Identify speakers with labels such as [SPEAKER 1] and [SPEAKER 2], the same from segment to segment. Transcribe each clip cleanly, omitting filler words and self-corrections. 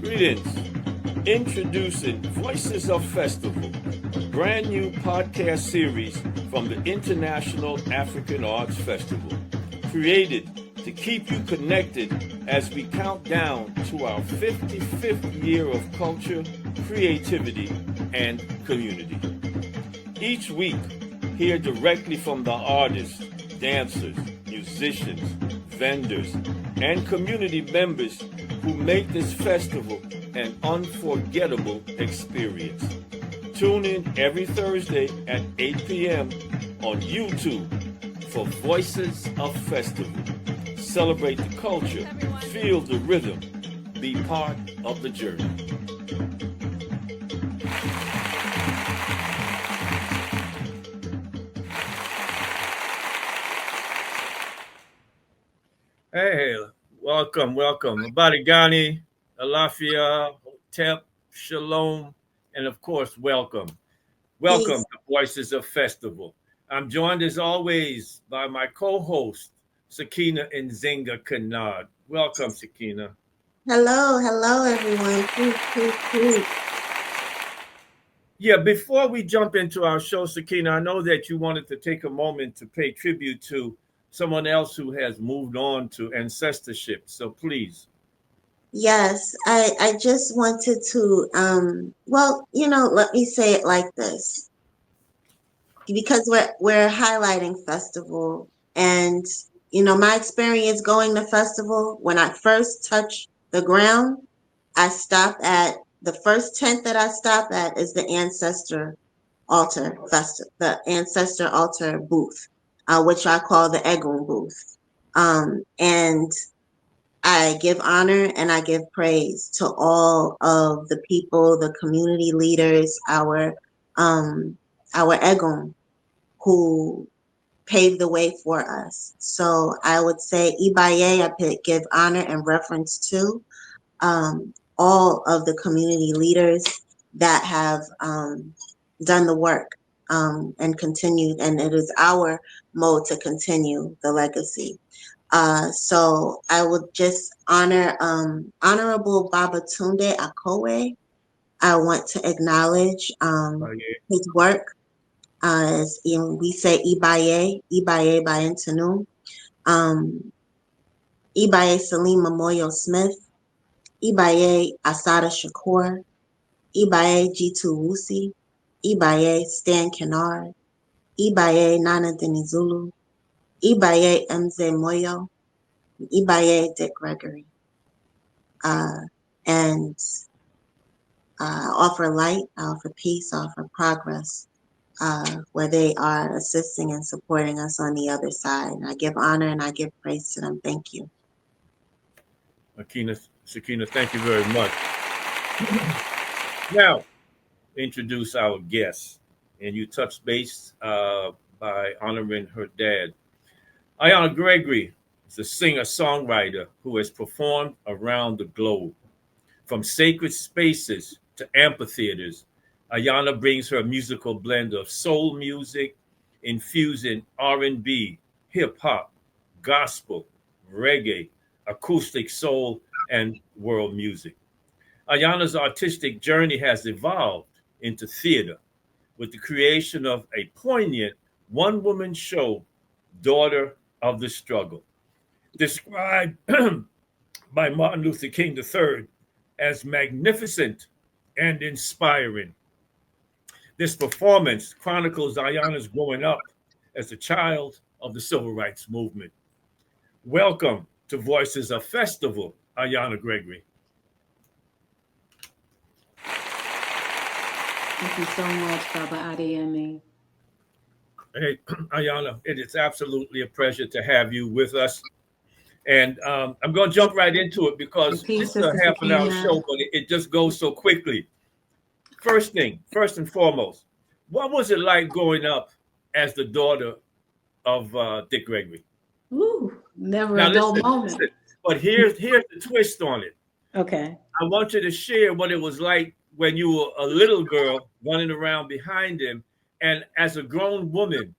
[SPEAKER 1] Greetings. Introducing Voices of Festival, a brand new podcast series from the International African Arts Festival, created to keep you connected as we count down to our 55th year of culture, creativity, and community. Each week, hear directly from the artists, dancers, musicians, vendors, and community members who make this festival an unforgettable experience. Tune in every Thursday at 8 p.m. on YouTube for Voices of Festival. Celebrate the culture, feel the rhythm, be part of the journey. Hey, welcome. Abadigani, Alafia, Hotep, Shalom, and of course, welcome. Welcome
[SPEAKER 2] Peace.
[SPEAKER 1] to Voices of Festival. I'm joined as always by my co-host, Sakina Nzinga Kennard. Welcome, Sakina.
[SPEAKER 2] Hello, everyone. Peace.
[SPEAKER 1] Yeah, before we jump into our show, Sakina, I know that you wanted to take a moment to pay tribute to someone else who has moved on to ancestorship. So please.
[SPEAKER 2] Yes, I just wanted to, let me say it like this, because we're highlighting festival, and my experience going to festival, when I first touched the ground, I stopped at the first tent that I stopped at is the the ancestor altar booth, which I call the Egun booth. And I give honor and I give praise to all of the people, the community leaders, our Egun who paved the way for us. So I would say Ibaye, give honor and reference to all of the community leaders that have done the work and continued, and it is our mode to continue the legacy. So I would just honor Honorable Babatunde Akowe. I want to acknowledge
[SPEAKER 1] Oh, yeah.
[SPEAKER 2] his work. As we say, Ibaye by Intanu, Ibaye Salim Memorial Smith, Ibaye Asada Shakur, Ibaye Jitu Wusi, Ibaye Stan Kennard, Ibaye Nana Denizulu, Ibaye Mze Moyo, Ibaye Dick Gregory. And offer light, offer peace, offer progress, where they are assisting and supporting us on the other side. And I give honor and I give praise to them. Thank you.
[SPEAKER 1] Sakina, thank you very much. Now, introduce our guest. And you touched base by honoring her dad. Ayanna Gregory is a singer-songwriter who has performed around the globe. From sacred spaces to amphitheaters, Ayanna brings her musical blend of soul music, infusing R&B, hip hop, gospel, reggae, acoustic soul, and world music. Ayanna's artistic journey has evolved into theater with the creation of a poignant one-woman show, Daughter of the Struggle, described by Martin Luther King III as magnificent and inspiring. This performance chronicles Ayanna's growing up as a child of the civil rights movement. Welcome to Voices of Festival, Ayanna Gregory.
[SPEAKER 3] Thank you so much, Baba Adeyemi.
[SPEAKER 1] Hey, Ayanna, it is absolutely a pleasure to have you with us. And I'm going to jump right into it because
[SPEAKER 3] And peace,
[SPEAKER 1] this is a
[SPEAKER 3] Sister
[SPEAKER 1] half an hour
[SPEAKER 3] Sakina.
[SPEAKER 1] show, but it just goes so quickly. First and foremost, what was it like growing up as the daughter of Dick Gregory?
[SPEAKER 3] Ooh, never
[SPEAKER 1] Now
[SPEAKER 3] a dull
[SPEAKER 1] listen,
[SPEAKER 3] moment.
[SPEAKER 1] but here's the twist on it.
[SPEAKER 3] Okay.
[SPEAKER 1] I want you to share what it was like when you were a little girl running around behind him, and as a grown woman,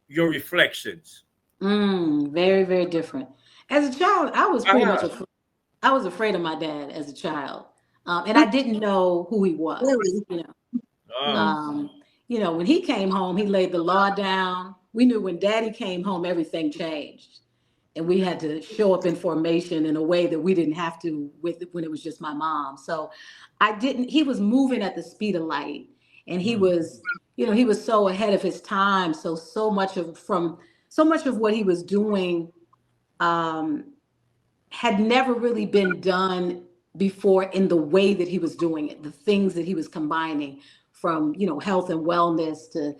[SPEAKER 1] your reflections.
[SPEAKER 3] Very, very different. As a child, I was pretty much
[SPEAKER 1] Ah,
[SPEAKER 3] a I was afraid of my dad as a child, and I didn't know who he was.
[SPEAKER 2] Really?
[SPEAKER 1] Ah,
[SPEAKER 3] Um, when he came home, he laid the law down. We knew when Daddy came home, everything changed, and we had to show up in formation in a way that we didn't have to with when it was just my mom. So I didn't. He was moving at the speed of light, and he
[SPEAKER 1] mm,
[SPEAKER 3] was, he was so ahead of his time. So much of what he was doing. Um, had never really been done before in the way that he was doing it, the things that he was combining from, health and wellness to,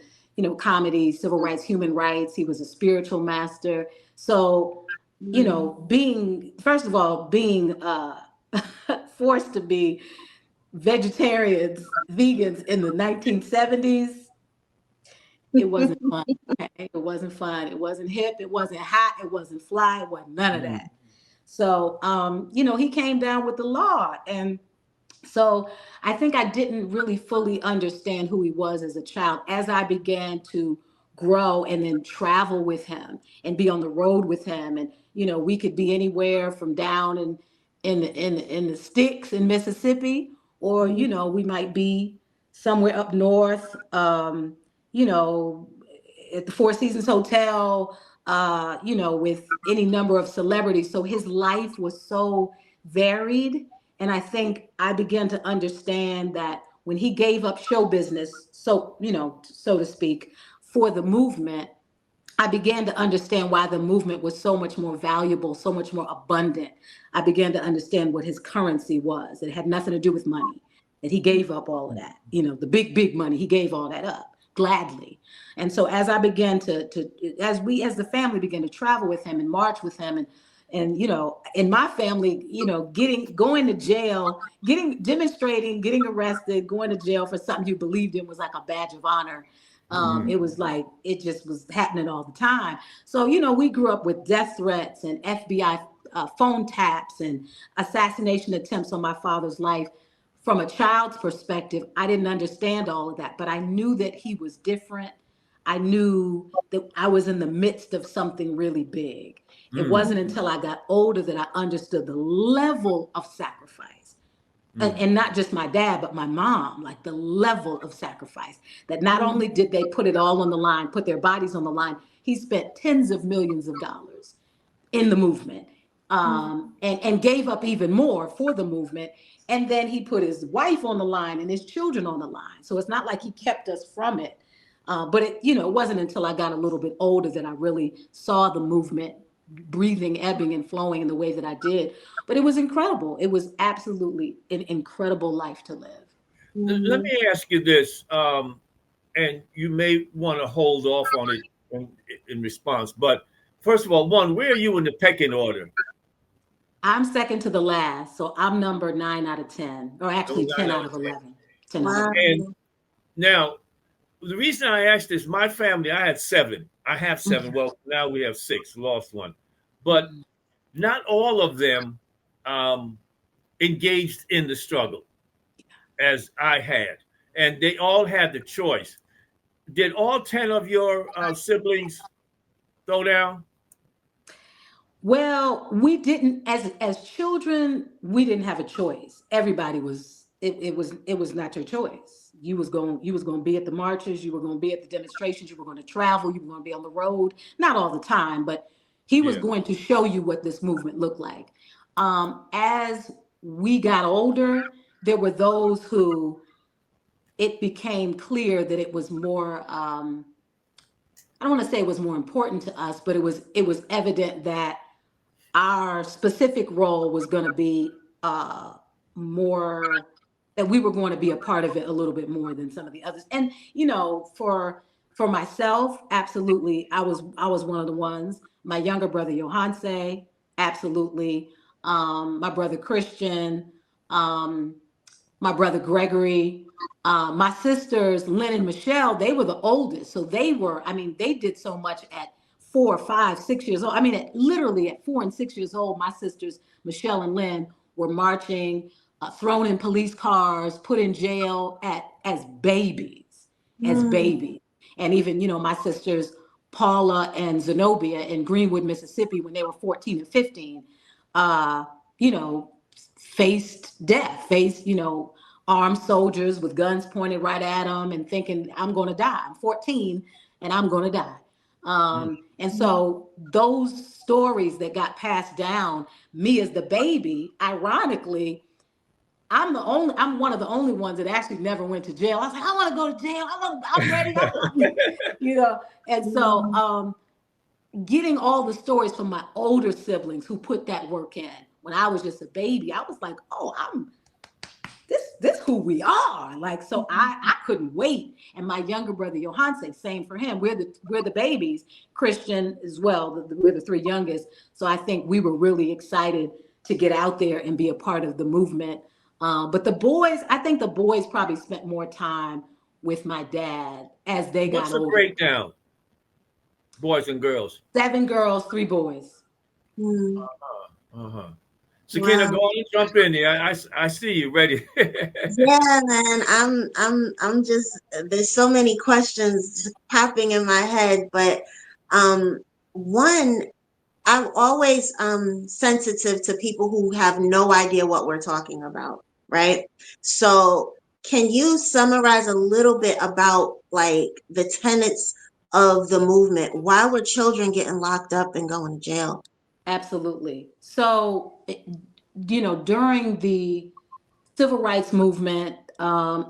[SPEAKER 3] comedy, civil rights, human rights. He was a spiritual master. So,
[SPEAKER 2] Mm.
[SPEAKER 3] first of all, being forced to be vegetarians, vegans in the 1970s, it wasn't fun. Okay? It wasn't fun. It wasn't hip. It wasn't hot. It wasn't fly. It wasn't none of
[SPEAKER 1] mm,
[SPEAKER 3] that. So, he came down with the law. And so I think I didn't really fully understand who he was as a child. As I began to grow and then travel with him and be on the road with him, and we could be anywhere from down in the sticks in Mississippi, or we might be somewhere up north, you know, at the Four Seasons Hotel, with any number of celebrities. So his life was so varied. And I think I began to understand that when he gave up show business, so to speak, for the movement, I began to understand why the movement was so much more valuable, so much more abundant. I began to understand what his currency was. It had nothing to do with money, that he gave up all of that. The big, big money, he gave all that up gladly. And so as I began as the family began to travel with him and march with him, and in my family, going to jail, getting arrested, going to jail for something you believed in was like a badge of honor.
[SPEAKER 1] mm,
[SPEAKER 3] It was like it just was happening all the time. So we grew up with death threats and FBI phone taps and assassination attempts on my father's life. From a child's perspective, I didn't understand all of that, but I knew that he was different. I knew that I was in the midst of something really big. It
[SPEAKER 1] mm,
[SPEAKER 3] wasn't until I got older that I understood the level of sacrifice. and,
[SPEAKER 1] mm,
[SPEAKER 3] and not just my dad, but my mom, like the level of sacrifice that not only did they put it all on the line, put their bodies on the line, he spent tens of millions of dollars in the movement, and gave up even more for the movement. And then he put his wife on the line and his children on the line. So it's not like he kept us from it. But it wasn't until I got a little bit older that I really saw the movement breathing, ebbing, and flowing in the way that I did. But it was incredible. It was absolutely an incredible life to live.
[SPEAKER 1] Let
[SPEAKER 2] Mm.
[SPEAKER 1] me ask you this, and you may want to hold off on it in response. But first of all, one, where are you in the pecking order?
[SPEAKER 3] I'm second to the last, so I'm number 9 out of 10, or
[SPEAKER 1] Number
[SPEAKER 3] actually
[SPEAKER 1] nine
[SPEAKER 3] 10
[SPEAKER 1] out
[SPEAKER 3] out
[SPEAKER 1] of
[SPEAKER 3] of
[SPEAKER 1] 10.
[SPEAKER 3] 11. 10 out of
[SPEAKER 2] Wow.
[SPEAKER 3] 11.
[SPEAKER 1] And now, the reason I asked this, my family, I had seven. I have seven.
[SPEAKER 3] Mhm.
[SPEAKER 1] Well, now we have six, lost one. But not all of them um, engaged in the struggle as I had. And they all had the choice. Did all 10 of your siblings throw down?
[SPEAKER 3] Well, we didn't, as children, we didn't have a choice. Everybody was it was not your choice. You was going to be at the marches, you were going to be at the demonstrations, you were going to travel, you were going to be on the road. Not all the time, but he was
[SPEAKER 1] Yeah.
[SPEAKER 3] going to show you what this movement looked like. As we got older, there were those who it became clear that it was more. I don't want to say it was more important to us, but it was evident that our specific role was going to be more, that we were going to be a part of it a little bit more than some of the others. And for myself, absolutely, I was one of the ones. My younger brother Johanse, absolutely. My brother Christian, um, my brother Gregory, my sisters Lynn and Michelle, they were the oldest. So they did so much at 4, 5, 6 years old. I mean, literally at 4 and 6 years old, my sisters Michelle and Lynn were marching, thrown in police cars, put in jail as babies, as
[SPEAKER 2] Mm.
[SPEAKER 3] babies. And even, my sisters Paula and Zenobia in Greenwood, Mississippi, when they were 14 and 15, uh, you know, faced death, faced, armed soldiers with guns pointed right at them and thinking, I'm going to die. I'm 14 and I'm going to die. And so those stories that got passed down, me as the baby, ironically, I'm one of the only ones that actually never went to jail. I was like, I want to go to jail. I'm ready. And so getting all the stories from my older siblings who put that work in when I was just a baby, I was like, oh, I'm this who we are. Like, so I couldn't wait. And my younger brother Johan said, same for him. We're the babies, Christian as well. We're the three youngest. So I think we were really excited to get out there and be a part of the movement. But the boys, I think the boys probably spent more time with my dad as they
[SPEAKER 1] What's
[SPEAKER 3] got
[SPEAKER 1] the
[SPEAKER 3] older.
[SPEAKER 1] breakdown, boys and girls?
[SPEAKER 3] 7 girls, 3 boys.
[SPEAKER 2] Mm.
[SPEAKER 1] Uh-huh. Sakina,
[SPEAKER 2] Wow.
[SPEAKER 1] go on and jump in there. I see you ready.
[SPEAKER 2] Yeah, man. I'm just there's so many questions popping in my head, but um one, I'm always sensitive to people who have no idea what we're talking about, right? So can you summarize a little bit about like the tenets of the movement? Why were children getting locked up and going to jail?
[SPEAKER 3] Absolutely. So, during the civil rights movement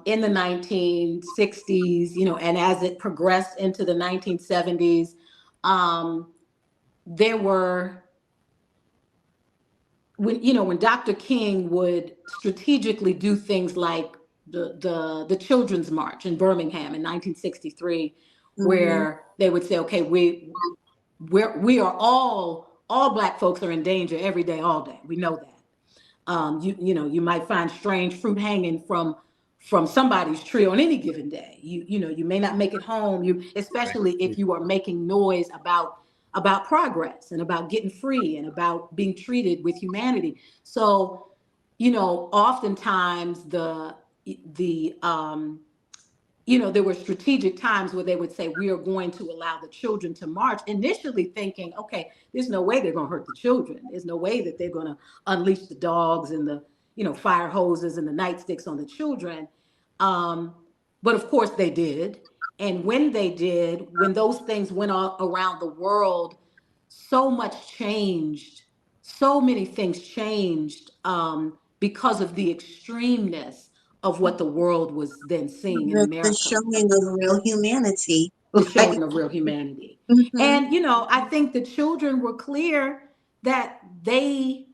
[SPEAKER 3] in the 1960s, and as it progressed into the 1970s, um, there were when Dr. King would strategically do things like the Children's March in Birmingham in 1963,
[SPEAKER 2] Mm-hmm.
[SPEAKER 3] where they would say, okay, we are all Black folks are in danger every day, all day. We know that. You might find strange fruit hanging from somebody's tree on any given day. You may not make it home. Especially if you are making noise about progress and about getting free and about being treated with humanity. So, oftentimes there were strategic times where they would say, we are going to allow the children to march, initially thinking, okay, there's no way they're going to hurt the children. There's no way that they're going to unleash the dogs and the, fire hoses and the nightsticks on the children. Um, but of course they did. And when they did, when those things went on around the world, so much changed. So many things changed because of the extremeness of what the world was then seeing in
[SPEAKER 2] The
[SPEAKER 3] America,
[SPEAKER 2] showing of real humanity.
[SPEAKER 3] the
[SPEAKER 2] Like,
[SPEAKER 3] showing of real humanity.
[SPEAKER 2] mhm.
[SPEAKER 3] And I think the children were clear that they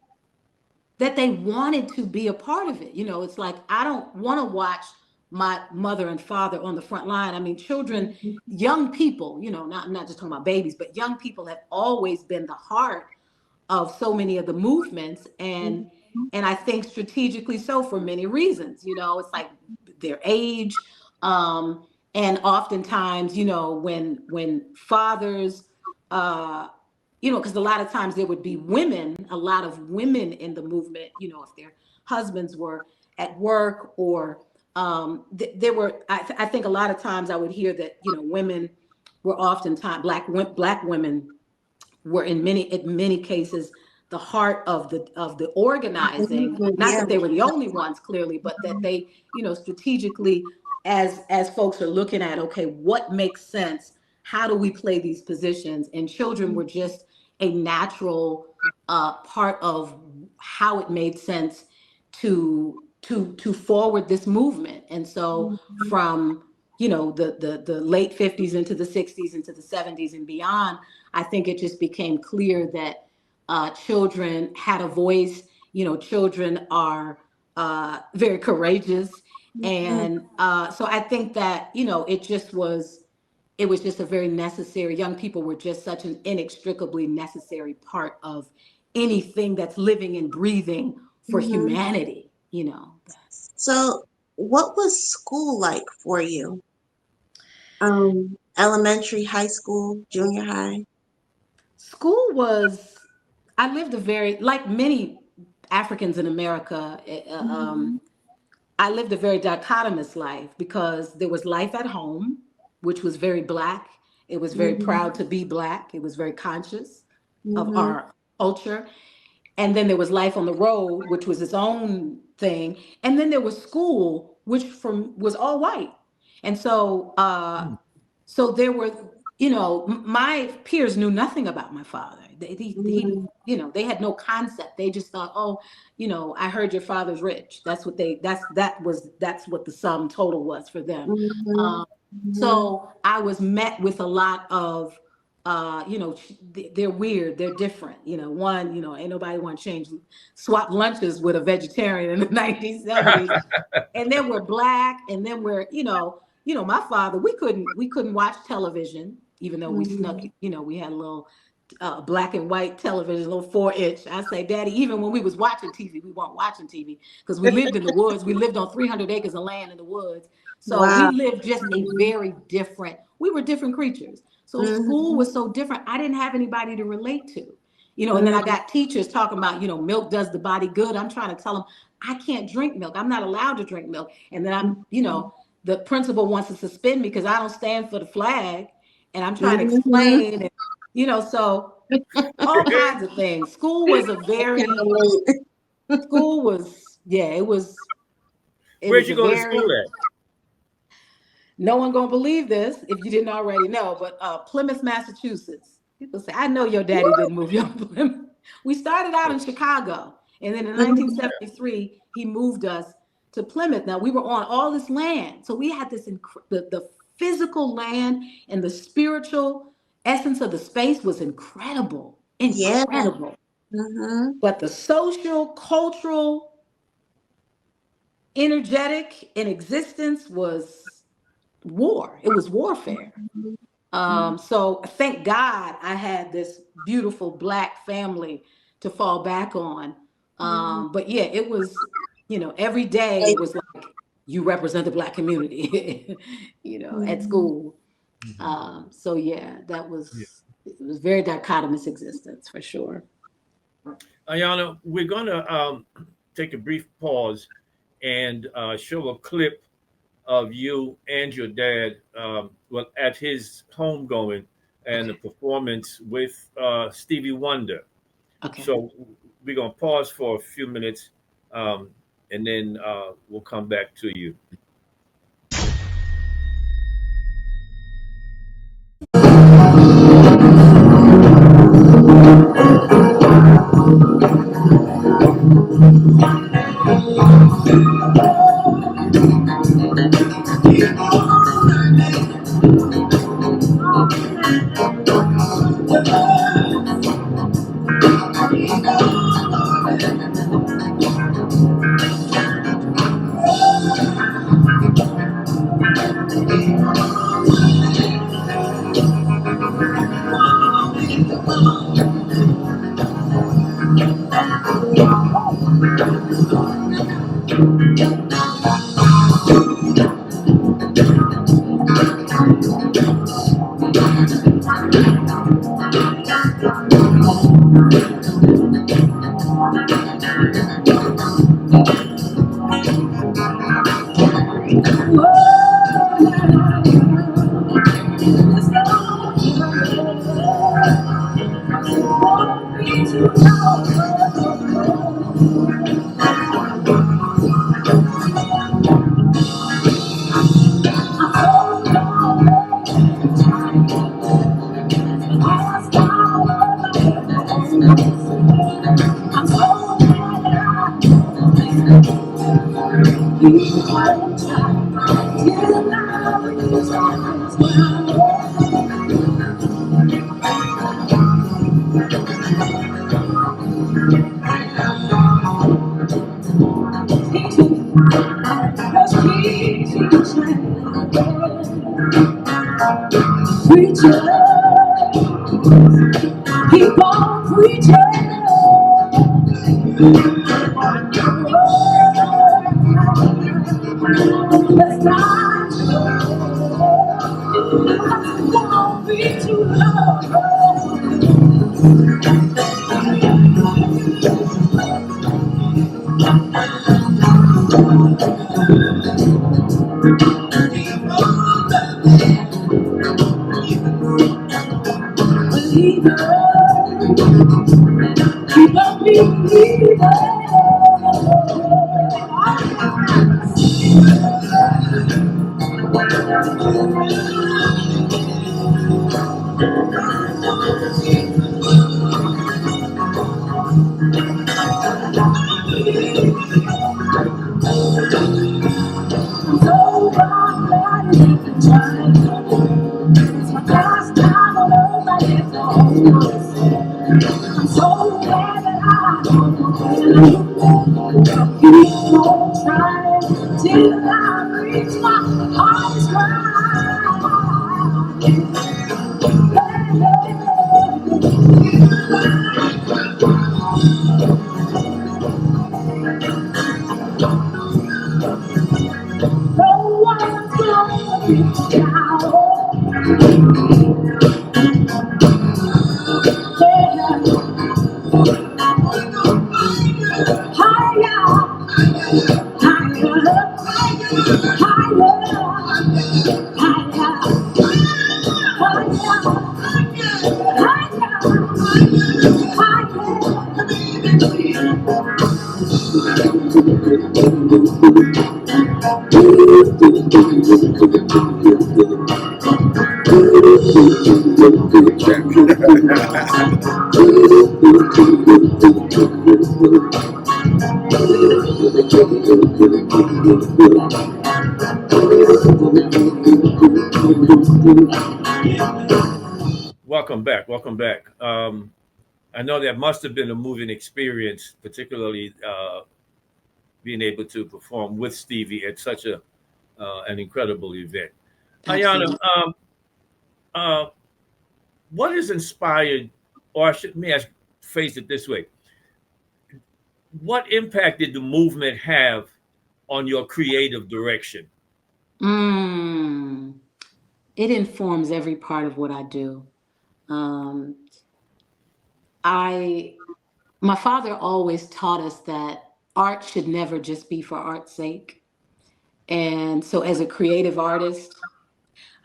[SPEAKER 3] wanted to be a part of it. It's like, I don't want to watch my mother and father on the front line. I mean, children, young people, not just talking about babies, but young people have always been the heart of so many of the movements, and I think strategically so for many reasons. It's like their age, and oftentimes, when fathers, because a lot of times there would be a lot of women in the movement, if their husbands were at work, or there were, I think a lot of times I would hear that, women were oftentimes, black women were in many cases the heart of the organizing. Not
[SPEAKER 2] Yeah.
[SPEAKER 3] that they were the only ones, clearly, but that they, strategically, as folks are looking at, okay, what makes sense? How do we play these positions? And children were just a natural part of how it made sense to forward this movement. And so from the late 50s into the 60s into the 70s and beyond, I think it just became clear that children had a voice. Children are very courageous, and so I think that it was just a very necessary. Young people were just such an inextricably necessary part of anything that's living and breathing for
[SPEAKER 2] Mhm.
[SPEAKER 3] humanity.
[SPEAKER 2] So, what was school like for you? Elementary, high school, junior high.
[SPEAKER 3] School was, I lived a very, like many Africans in America,
[SPEAKER 2] Mhm.
[SPEAKER 3] I lived a very dichotomous life because there was life at home, which was very Black. It was very
[SPEAKER 2] Mhm.
[SPEAKER 3] proud to be Black. It was very conscious of
[SPEAKER 2] Mhm.
[SPEAKER 3] our culture. And then there was life on the road, which was its own thing. And then there was school, which from was all white. And so there were, my peers knew nothing about my father. He,
[SPEAKER 2] Mm-hmm.
[SPEAKER 3] they had no concept. They just thought, oh, I heard your father's rich. That's what the sum total was for them.
[SPEAKER 2] Mm-hmm.
[SPEAKER 3] Um, so I was met with a lot of, they're weird, they're different. One, ain't nobody want to swap lunches with a vegetarian in the 1970s. And then we're black, and then we're, my father, we couldn't watch television, even though we snuck,
[SPEAKER 2] Mm-hmm.
[SPEAKER 3] we had a little black and white television, a little 4-inch. I say, Daddy, even when we was watching TV, we weren't watching TV because we lived in the woods. We lived on 300 acres of land in the woods. So we
[SPEAKER 2] Wow.
[SPEAKER 3] lived just a very different, we were different creatures. So school
[SPEAKER 2] Mm-hmm.
[SPEAKER 3] was so different. I didn't have anybody to relate to, and then I
[SPEAKER 2] Mm-hmm.
[SPEAKER 3] got teachers talking about, milk does the body good. I'm trying to tell them I can't drink milk. I'm not allowed to drink milk. And then the principal wants to suspend me because I don't stand for the flag. And I'm trying to
[SPEAKER 2] Mm-hmm.
[SPEAKER 3] explain, and, so all kinds of things.
[SPEAKER 2] I can relate.
[SPEAKER 3] School was, yeah, it
[SPEAKER 1] Where'd
[SPEAKER 3] was
[SPEAKER 1] you
[SPEAKER 3] a
[SPEAKER 1] go to school
[SPEAKER 3] very,
[SPEAKER 1] at?
[SPEAKER 3] no one gonna believe this if you didn't already know, but Plymouth, Massachusetts. People say, I know your daddy didn't move you to Plymouth. We started out in Chicago, and then in
[SPEAKER 2] Mhm.
[SPEAKER 3] 1973 he moved us to Plymouth. Now we were on all this land, so we had this the physical land and the spiritual essence of the space was incredible,
[SPEAKER 2] Yeah.
[SPEAKER 3] incredible.
[SPEAKER 2] Mm-hmm.
[SPEAKER 3] But the social, cultural, energetic in existence was war. It was warfare.
[SPEAKER 2] Mm-hmm.
[SPEAKER 3] So thank God I had this beautiful black family to fall back on. But yeah, it was, every day it was like you represent the black community, at
[SPEAKER 2] Mm-hmm.
[SPEAKER 3] school.
[SPEAKER 1] Mhm.
[SPEAKER 3] So yeah,
[SPEAKER 1] Yeah.
[SPEAKER 3] it was very dichotomous existence for sure.
[SPEAKER 1] Ayanna, we're going to take a brief pause and show a clip of you and your dad, well, at his homegoing and the
[SPEAKER 3] Okay.
[SPEAKER 1] performance with Stevie Wonder.
[SPEAKER 3] Okay.
[SPEAKER 1] So we're going to pause for a few minutes, um, and then we'll come back to you.
[SPEAKER 3] Preacher, keep on preaching. Let's not won't be too long. Believer, keep on believing. Keep on trying till I reach my heart's no one's gonna be down.
[SPEAKER 1] Welcome back. Welcome back. I know that must have been a moving experience, particularly being able to perform with Stevie at such a an incredible event. Ayana,
[SPEAKER 3] Absolutely.
[SPEAKER 1] uh, what has inspired, or I should may I phrase it this way: what impact did the movement have on your creative direction?
[SPEAKER 3] Mm, it informs every part of what I do. Um, I My father always taught us that art should never just be for art's sake. And so as a creative artist,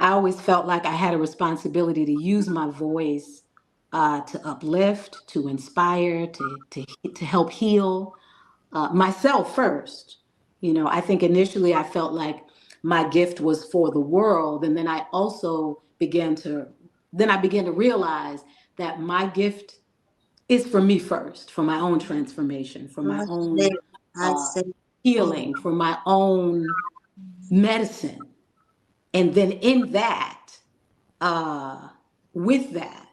[SPEAKER 3] I always felt like I had a responsibility to use my voice to uplift, to inspire, to help heal myself first. I think initially I felt like my gift was for the world, and then I began to realize that my gift is for me first, for my own transformation, for my
[SPEAKER 2] I say,
[SPEAKER 3] own
[SPEAKER 2] I
[SPEAKER 3] uh,
[SPEAKER 2] say,
[SPEAKER 3] healing, for my own medicine. And then in that, uh, with that,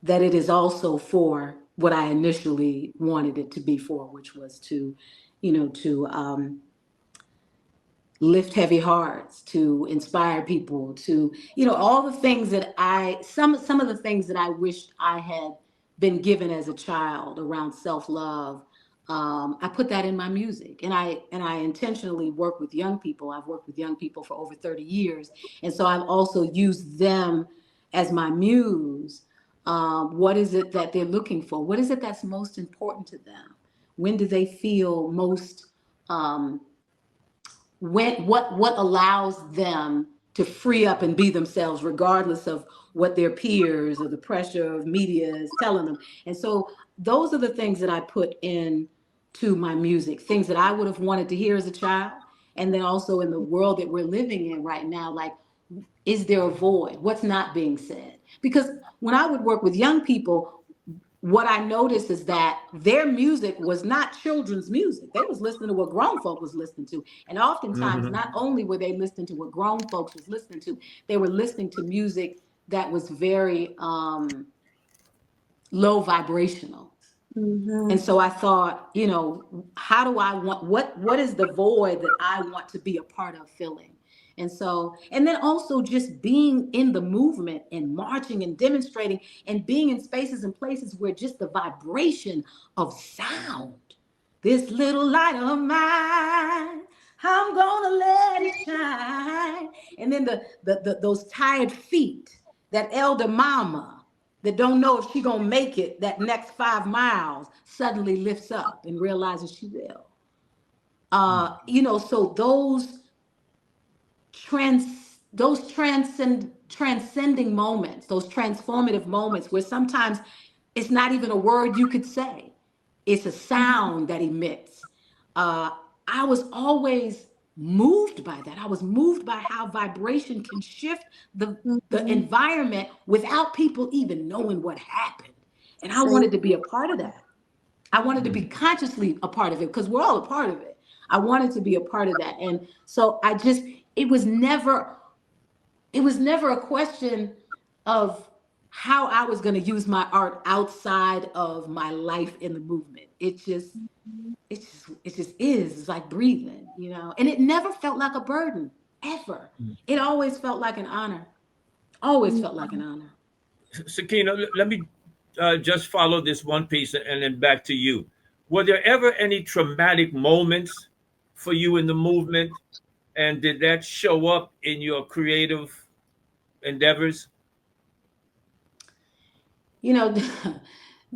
[SPEAKER 3] that it is also for what I initially wanted it to be for, which was to lift heavy hearts, to inspire people, to all the things that some of the things that I wished I had been given as a child around self-love. I put that in my music, and I intentionally work with young people. I've worked with young people for over 30 years, and so I've also used them as my muse. What is it that they're looking for? What is it that's most important to them? When do they feel most um, what allows them to free up and be themselves regardless of what their peers or the pressure of media is telling them. And so those are the things that I put in to my music, things that I would have wanted to hear as a child, and then also in the world that we're living in right now, like, is there a void? What's not being said? Because when I would work with young people, what I noticed is that their music was not children's music. They was listening to what grown folk was listening to. And oftentimes,
[SPEAKER 1] Hmm.
[SPEAKER 3] not only were they listening to what grown folks was listening to, they were listening to music that was very low vibrational.
[SPEAKER 2] mm-hmm.
[SPEAKER 3] And so I thought, how do I want what is the void that I want to be a part of filling? And then also just being in the movement and marching and demonstrating and being in spaces and places where just the vibration of sound, this little light of mine, I'm gonna let it shine. And then those tired feet, that elder mama that don't know if she gonna make it that next 5 miles suddenly lifts up and realizes she will. So those transcending moments, those transformative moments where sometimes it's not even a word you could say, it's a sound that emits. uh, I was always moved by that. I was moved by how vibration can shift the
[SPEAKER 2] Mm-hmm.
[SPEAKER 3] environment without people even knowing what happened. And I
[SPEAKER 2] Say,
[SPEAKER 3] wanted to be a part of that. I wanted to be consciously a part of it because we're all a part of it. I wanted to be a part of that. And so it was never it was never a question of how I was going to use my art outside of my life in the movement. It just is. It's like breathing, you know. And it never felt like a burden, ever. It always felt like an honor. Always felt like an honor.
[SPEAKER 1] Sakina, let me just follow this one piece and then back to you. Were there ever any traumatic moments for you in the movement? And did that show up in your creative endeavors?
[SPEAKER 3] You know,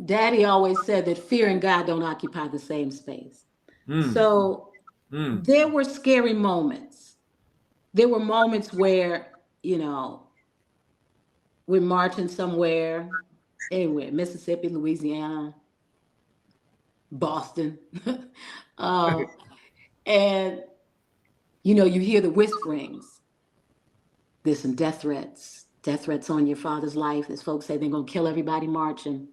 [SPEAKER 3] Daddy always said that fear and God don't occupy the same space.
[SPEAKER 1] Mm,
[SPEAKER 3] So
[SPEAKER 1] mm.
[SPEAKER 3] there were scary moments. There were moments where, you know, we're marching somewhere, anywhere, Mississippi, Louisiana, Boston. uh, and, you know, you hear the whisperings. There's some death threats on your father's life. As folks say, they're going to kill everybody marching.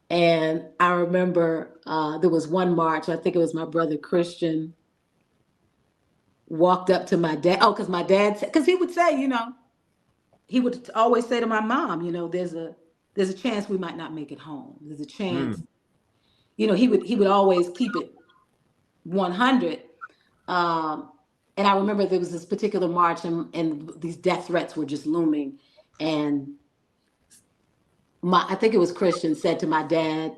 [SPEAKER 3] And I remember there was one march, I think it was my brother Christian, walked up to my dad. Oh, because my dad said, because he would say, you know, he would always say to my mom, you know, there's a chance we might not make it home. There's a chance,
[SPEAKER 1] Mm.
[SPEAKER 3] you know, he would always keep it 100. Um, and I remember there was this particular march, and these death threats were just looming. And I think it was Christian said to my dad,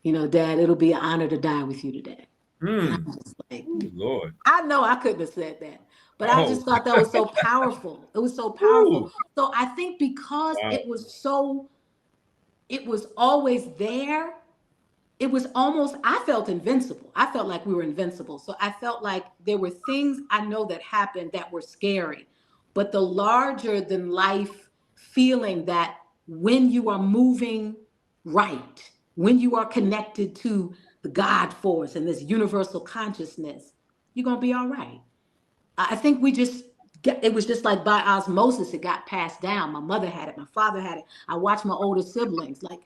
[SPEAKER 3] you know, Dad, it'll be an honor to die with you today. And I
[SPEAKER 1] Mm.
[SPEAKER 3] was just like,
[SPEAKER 1] Ooh, Lord.
[SPEAKER 3] I know I couldn't have said that, but I
[SPEAKER 1] Oh.
[SPEAKER 3] just thought that was so powerful. It was so powerful.
[SPEAKER 1] Ooh.
[SPEAKER 3] So I think because
[SPEAKER 1] Wow.
[SPEAKER 3] it was always there, it was almost, I felt invincible. I felt like we were invincible. So I felt like there were things I know that happened that were scary, but the larger than life feeling that when you are moving right, when you are connected to the God force and this universal consciousness, you're going to be all right. I think it was just like by osmosis, it got passed down. My mother had it, my father had it. I watched my older siblings like,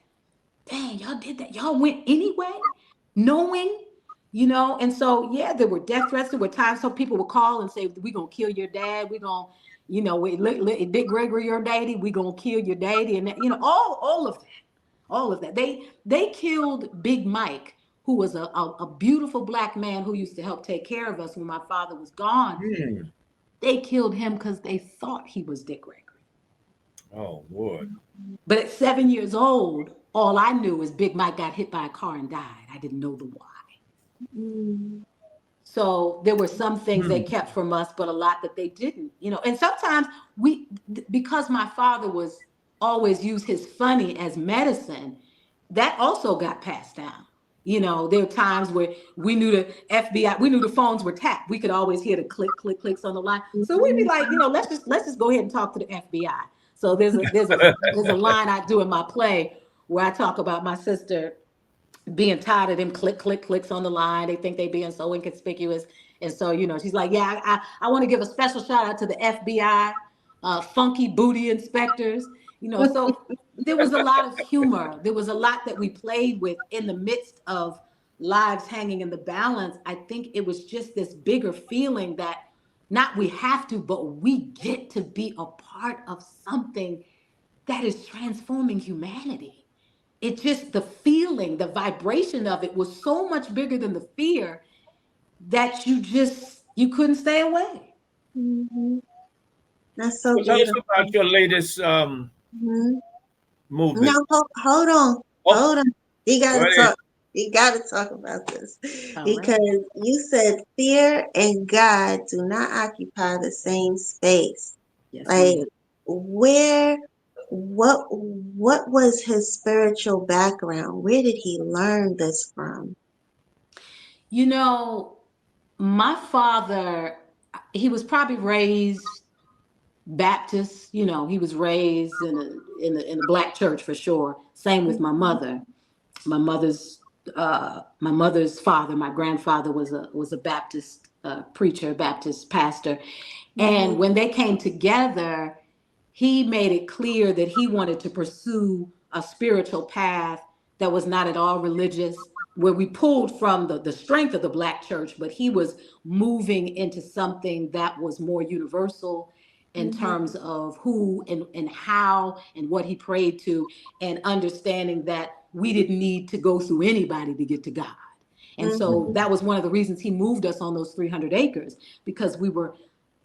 [SPEAKER 3] dang, y'all did that. Y'all went anyway, knowing, you know. And so, yeah, there were death threats. There were times some people would call and say, "We gonna kill your dad. We gonna, you know, Dick Gregory, your daddy. We gonna kill your daddy." And you know, all of that, all of that. They killed Big Mike, who was a beautiful black man who used to help take care of us when my father was gone.
[SPEAKER 1] Mm.
[SPEAKER 3] They killed him because they thought he was Dick Gregory.
[SPEAKER 1] Oh, Lord.
[SPEAKER 3] But at 7 years old, all I knew is Big Mike got hit by a car and died. I didn't know the why.
[SPEAKER 2] Mm.
[SPEAKER 3] So there were some things they
[SPEAKER 1] Mm.
[SPEAKER 3] kept from us, but a lot that they didn't, you know. And sometimes because my father was always used his funny as medicine, that also got passed down. You know, there were times where we knew the FBI, we knew the phones were tapped. We could always hear the click, click, clicks on the line. So we'd be like, you know, let's just go ahead and talk to the FBI. So there's a line I do in my play where I talk about my sister being tired of them click, click, clicks on the line. They think they being so inconspicuous. And so, you know, she's like, yeah, I want to give a special shout out to the FBI, funky booty inspectors. You know, so there was a lot of humor. There was a lot that we played with in the midst of lives hanging in the balance. I think it was just this bigger feeling that not we have to, but we get to be a part of something that is transforming humanity. It just, the feeling, the vibration of it was so much bigger than the fear that you couldn't stay away.
[SPEAKER 2] Mhm. That's so
[SPEAKER 1] So tell us
[SPEAKER 2] beautiful.
[SPEAKER 1] about your latest
[SPEAKER 2] Mhm.
[SPEAKER 1] movement.
[SPEAKER 2] No, hold on,
[SPEAKER 1] Oh,
[SPEAKER 2] hold on. You
[SPEAKER 1] go
[SPEAKER 2] gotta
[SPEAKER 1] ahead.
[SPEAKER 2] talk. You gotta talk about this
[SPEAKER 3] All right.
[SPEAKER 2] because you said fear and God do not occupy the same space.
[SPEAKER 3] Yes,
[SPEAKER 2] Like,
[SPEAKER 3] ma'am.
[SPEAKER 2] where, what was his spiritual background? Where did he learn this from?
[SPEAKER 3] You know, my father, he was probably raised Baptist. You know, he was raised in a black church for sure. Same with my mother. My mother's my mother's father, my grandfather was a Baptist preacher, Baptist pastor.
[SPEAKER 2] Mhm.
[SPEAKER 3] And when they came together, he made it clear that he wanted to pursue a spiritual path that was not at all religious, where we pulled from the strength of the black church, but he was moving into something that was more universal in terms of who and how and what he prayed to, and understanding that we didn't need to go through anybody to get to God. And so that was one of the reasons he moved us on those 300 acres, because we were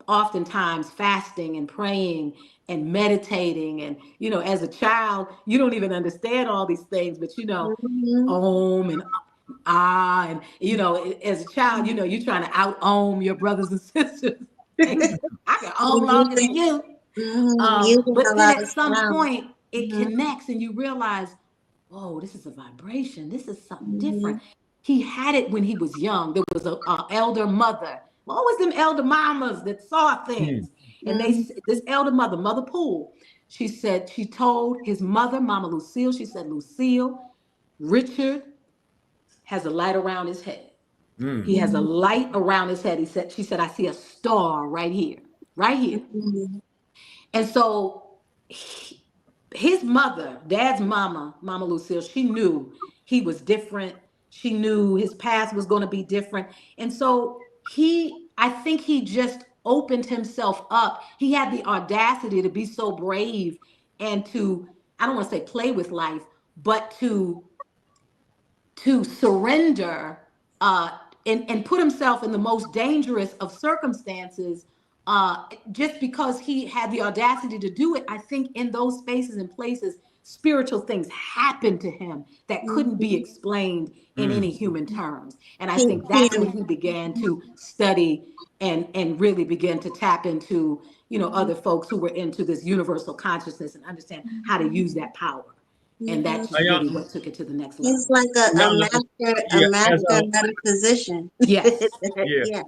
[SPEAKER 3] oftentimes fasting and praying and meditating. And, as a child, you don't even understand all these things, but, Om and ah, and, as a child, you're trying to out Om your brothers and sisters. I can Om longer than you.
[SPEAKER 2] Using
[SPEAKER 3] But
[SPEAKER 2] a
[SPEAKER 3] then
[SPEAKER 2] lot
[SPEAKER 3] at
[SPEAKER 2] of
[SPEAKER 3] some
[SPEAKER 2] sound.
[SPEAKER 3] point, it connects and you realize, oh, this is a vibration. This is something different. He had it when he was young. There was a elder mother. Always them elder mamas that saw things. And this elder mother, Mother Poole, she said, she told his mother, Mama Lucille, she said, Lucille, Richard has a light around his head. He has a light around his head. She said, I see a star right here, right here. And so his mother, Dad's mama, Mama Lucille, she knew he was different. She knew his past was going to be different. And so I think he just opened himself up. He had the audacity to be so brave and to, I don't want to say play with life, but to surrender, uh, and put himself in the most dangerous of circumstances, just because he had the audacity to do it. I think in those spaces and places, spiritual things happened to him that couldn't be explained in any human terms. And I think that's when he began to study and really begin to tap into, other folks who were into this universal consciousness and understand how to use that power. And that's just really what took it to the next level.
[SPEAKER 2] He's like a master metaphysician.
[SPEAKER 3] Yes.
[SPEAKER 2] Yeah.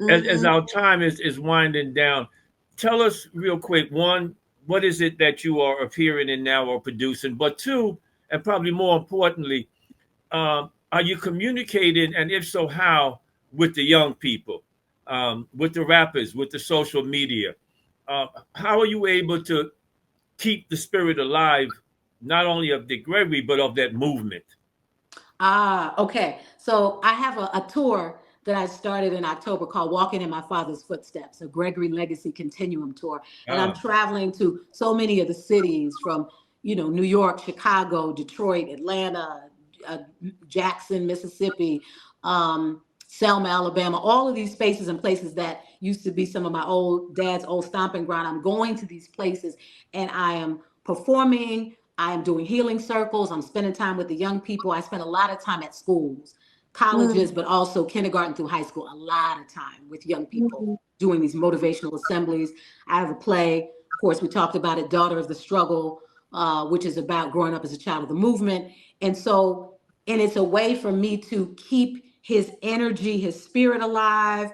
[SPEAKER 1] As our time is winding down, tell us real quick, one, what is it that you are appearing in now or producing? But two, and probably more importantly, are you communicating, and if so, how, with the young people, with the rappers, with the social media? How are you able to keep the spirit alive, not only of Dick Gregory, but of that movement?
[SPEAKER 3] Okay. So I have a tour that I started in October called Walking in My Father's Footsteps, a Gregory Legacy Continuum tour. And I'm traveling to so many of the cities from, New York, Chicago, Detroit, Atlanta, Jackson, Mississippi, Selma, Alabama, all of these spaces and places that used to be some of my dad's old stomping ground. I'm going to these places and I am performing. I'm doing healing circles. I'm spending time with the young people. I spend a lot of time at schools, colleges, but also kindergarten through high school, a lot of time with young people doing these motivational assemblies. I have a play, of course, we talked about it, Daughter of the Struggle, which is about growing up as a child of the movement. And it's a way for me to keep his energy, his spirit alive.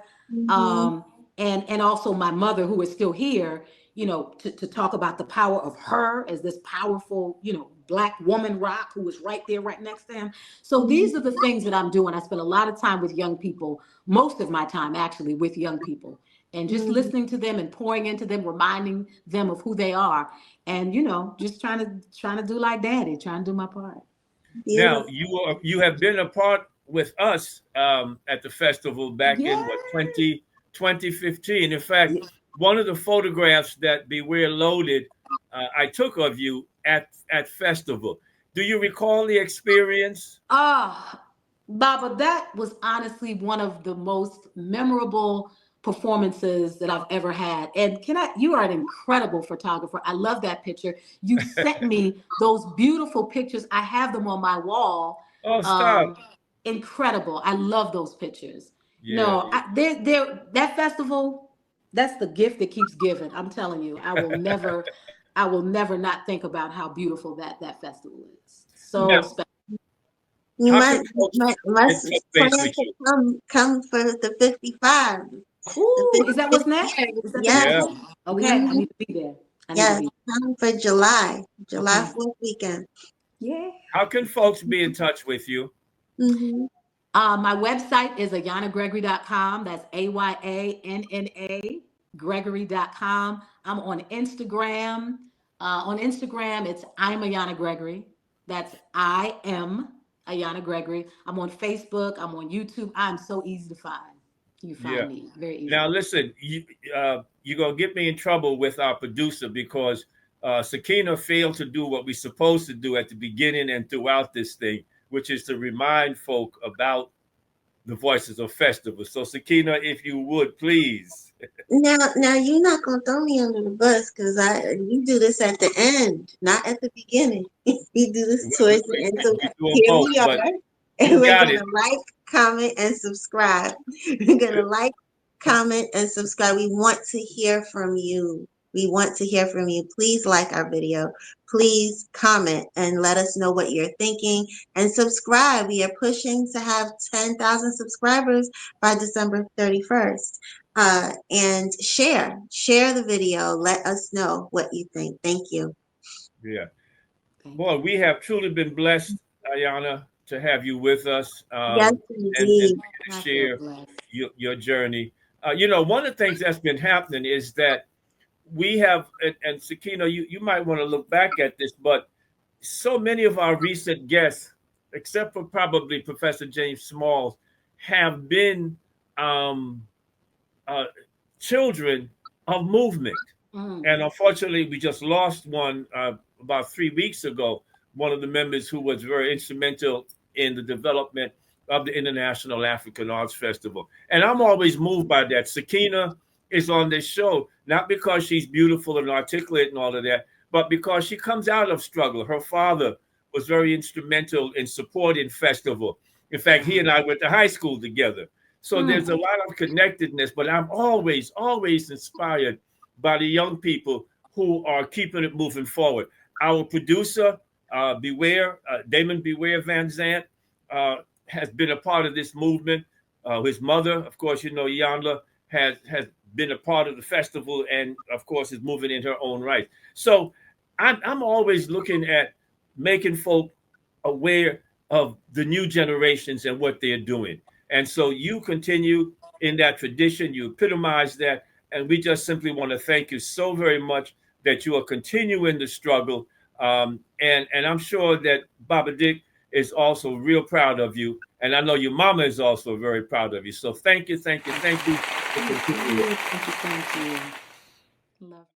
[SPEAKER 3] And also my mother, who is still here, to talk about the power of her as this powerful, Black woman rock who was right there, right next to him. So these are the things that I'm doing. I spend a lot of time with young people, most of my time actually with young people, and just listening to them and pouring into them, reminding them of who they are. And, just trying to do like daddy, trying to do my part.
[SPEAKER 1] Now, you have been a part with us at the festival back in, what, 2015. In fact, one of the photographs that Beware loaded, I took of you at festival. Do you recall the experience?
[SPEAKER 3] Baba, that was honestly one of the most memorable performances that I've ever had. And you are an incredible photographer. I love that picture. You sent me those beautiful pictures. I have them on my wall.
[SPEAKER 1] Oh, stop.
[SPEAKER 3] Incredible. I love those pictures.
[SPEAKER 1] Yeah.
[SPEAKER 3] No, that festival, that's the gift that keeps giving. I'm telling you, I will never not think about how beautiful that festival is. So special.
[SPEAKER 2] You
[SPEAKER 1] How
[SPEAKER 2] must
[SPEAKER 1] can folks
[SPEAKER 2] plan
[SPEAKER 1] get touch base with you?
[SPEAKER 2] to come for the 55.
[SPEAKER 3] Ooh, is that what's next? Is that the
[SPEAKER 2] Yes.
[SPEAKER 3] next one? Okay, I need to be there.
[SPEAKER 2] Yes, come for July
[SPEAKER 3] Okay.
[SPEAKER 2] 4th weekend.
[SPEAKER 3] Yeah.
[SPEAKER 1] How can folks be in touch with you?
[SPEAKER 3] My website is ayannagregory.com. That's AYANNA Gregory.com. I'm on Instagram. On Instagram, it's I'm Ayanna Gregory. That's I am Ayanna Gregory. I'm on Facebook. I'm on YouTube. I'm so easy to find. You
[SPEAKER 1] Yeah.
[SPEAKER 3] find me very
[SPEAKER 1] Now
[SPEAKER 3] easily.
[SPEAKER 1] listen, you're gonna get me in trouble with our producer because Sakina failed to do what we're supposed to do at the beginning and throughout this thing, which is to remind folk about the Voices of Festival. So Sakina, if you would please.
[SPEAKER 2] Now you're not gonna throw me under the bus because you do this at the end, not at the beginning. You do this
[SPEAKER 1] we,
[SPEAKER 2] towards the end. So
[SPEAKER 1] we do them
[SPEAKER 2] here
[SPEAKER 1] both,
[SPEAKER 2] we are,
[SPEAKER 1] but
[SPEAKER 2] and
[SPEAKER 1] you
[SPEAKER 2] we're
[SPEAKER 1] got it.
[SPEAKER 2] gonna like, comment, and subscribe. We're gonna like, comment, and subscribe. We want to hear from you. We want to hear from you. Please like our video. Please comment and let us know what you're thinking. And subscribe. We are pushing to have 10,000 subscribers by December 31st. And share the video. Let us know what you think. Thank you.
[SPEAKER 1] Yeah.
[SPEAKER 3] Thank
[SPEAKER 1] Boy,
[SPEAKER 3] you.
[SPEAKER 1] we have truly been blessed, Ayana, to have you with us,
[SPEAKER 2] Yes,
[SPEAKER 1] and
[SPEAKER 2] indeed.
[SPEAKER 1] for you to
[SPEAKER 3] I feel
[SPEAKER 1] share
[SPEAKER 3] blessed.
[SPEAKER 1] your journey. One of the things that's been happening is that we have, and Sakina, you might want to look back at this, but so many of our recent guests, except for probably Professor James Smalls, have been um, uh, children of movement.
[SPEAKER 3] Mm.
[SPEAKER 1] And unfortunately, we just lost one about 3 weeks ago, one of the members who was very instrumental in the development of the International African Arts Festival. And I'm always moved by that. Sakina is on this show, not because she's beautiful and articulate and all of that, but because she comes out of struggle. Her father was very instrumental in supporting festival. In fact, he
[SPEAKER 3] Wow.
[SPEAKER 1] and I went to high school together. So there's a
[SPEAKER 3] Mm.
[SPEAKER 1] lot of connectedness, but I'm always, always inspired by the young people who are keeping it moving forward. Our producer, Damon Beware Van Zant, has been a part of this movement. His mother, of course, Yanla has been a part of the festival, and of course is moving in her own right. So I'm always looking at making folk aware of the new generations and what they're doing. And so you continue in that tradition, you epitomize that, and we just simply want to thank you so very much that you are continuing the struggle. And I'm sure that Baba Dick is also real proud of you. And I know your mama is also very proud of you. So thank you, thank you, thank you for
[SPEAKER 3] Thank
[SPEAKER 1] continuing.
[SPEAKER 3] you. Thank you. Thank you. Love.